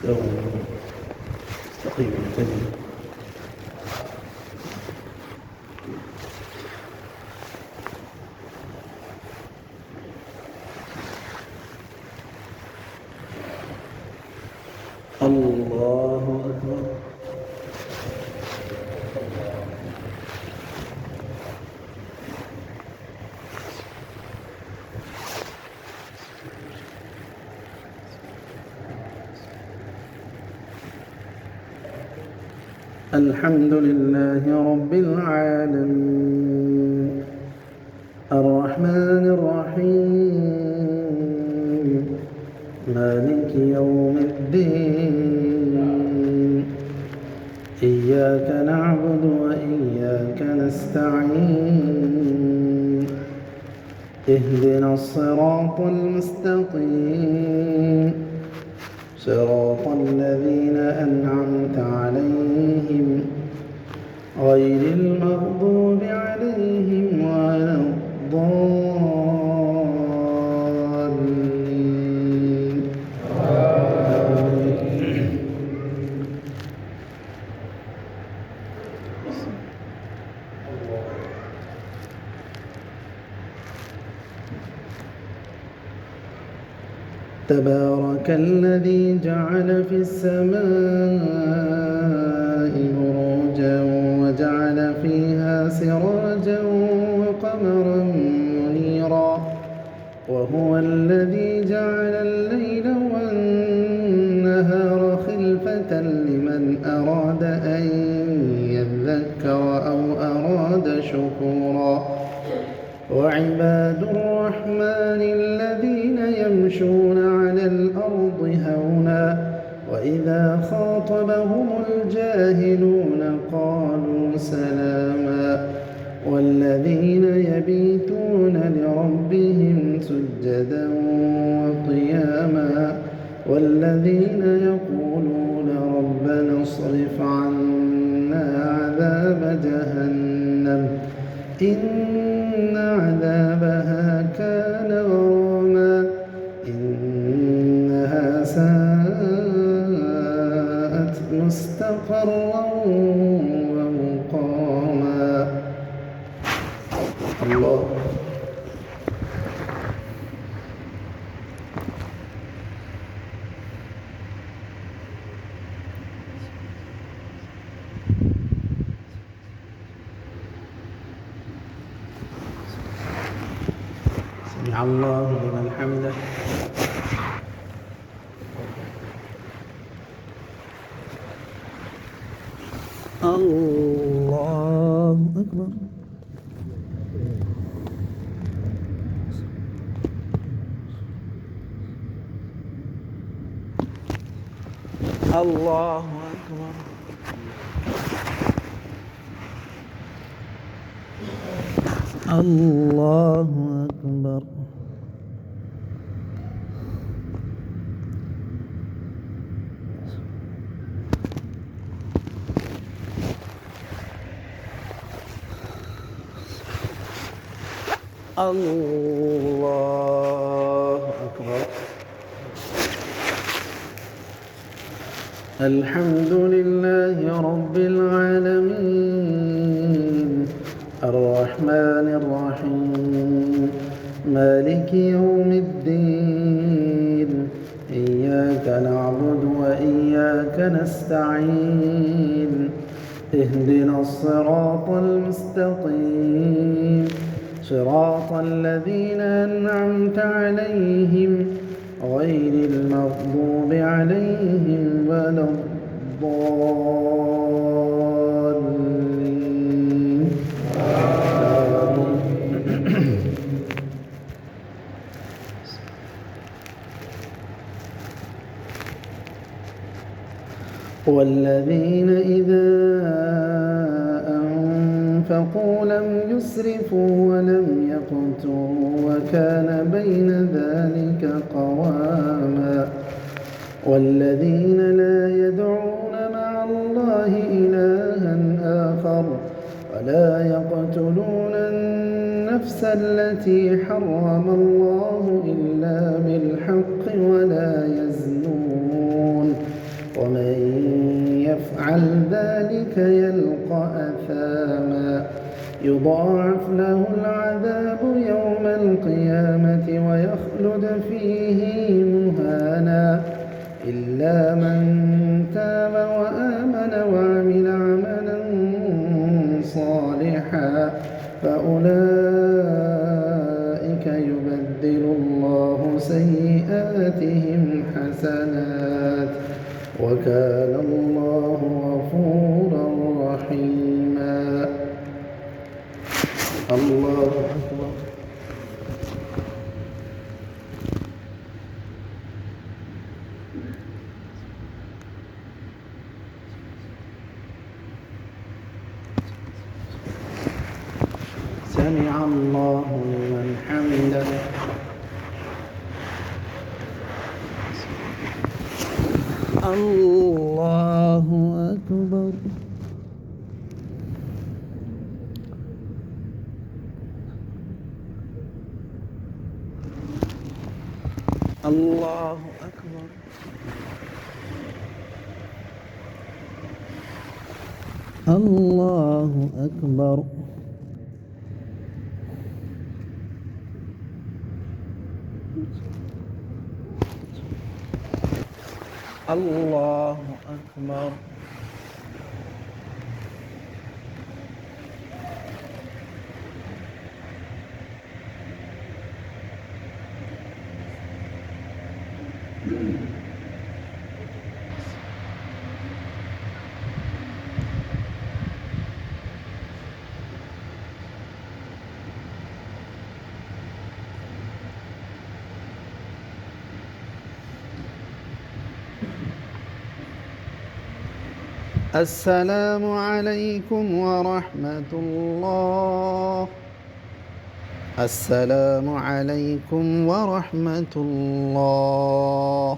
استووا مستقيما تجد. الله أكبر. الحمد لله رب العالمين الرحمن الرحيم مالك يوم الدين إياك نعبد وإياك نستعين اهدنا الصراط المستقيم صراط الذين أنعمت عليهم غير المغضوب عليهم ولا الضالين. تبارك الذي جعل في السماء بروجا وجعل فيها سراجا وقمرا منيرا وهو الذي جعل الليل والنهار خلفة لمن أراد أن يذكر أو أراد شكورا وعباد الرحمن الذين يمشون على الأرض هونا وإذا خاطبهم الجاهلون قالوا سلاما والذين يبيتون لربهم سجدا وقياما والذين يقولون ربنا اصرف عنا عذاب جهنم إن عذابها كان غراما إنها ساءت مستقرا ومقاما. الله سمع الله لمن حمده. الله أكبر. الله أكبر. الله أكبر. الله أكبر. الحمد لله رب العالمين الرحمن الرحيم مالك يوم الدين إياك نعبد وإياك نستعين اهدنا الصراط المستقيم صراط الذين أنعمت عليهم غير المغضوب عليهم ولا الضالين. والذين إذا أنفقوا لم يسرفوا ولم يقتروا وكان بين ذلك قواما والذين لا يدعون مع الله إلها آخر ولا يقتلون النفس التي حرم الله إلا بالحق ولا يزنون ومن يفعل ذلك يلقى أثاما يضاعف له العذاب يوم القيامة ويخلد فيه مهانا إلا من تاب وآمن وعمل عملا صالحا فأولئك يبدل الله سيئاتهم حسنات وكان الله غفورا رحيما. الله أكبر. سمع الله لمن حمده. الله أكبر. الله أكبر. الله أكبر. الله أكبر. السلام عليكم ورحمة الله. السلام عليكم ورحمة الله.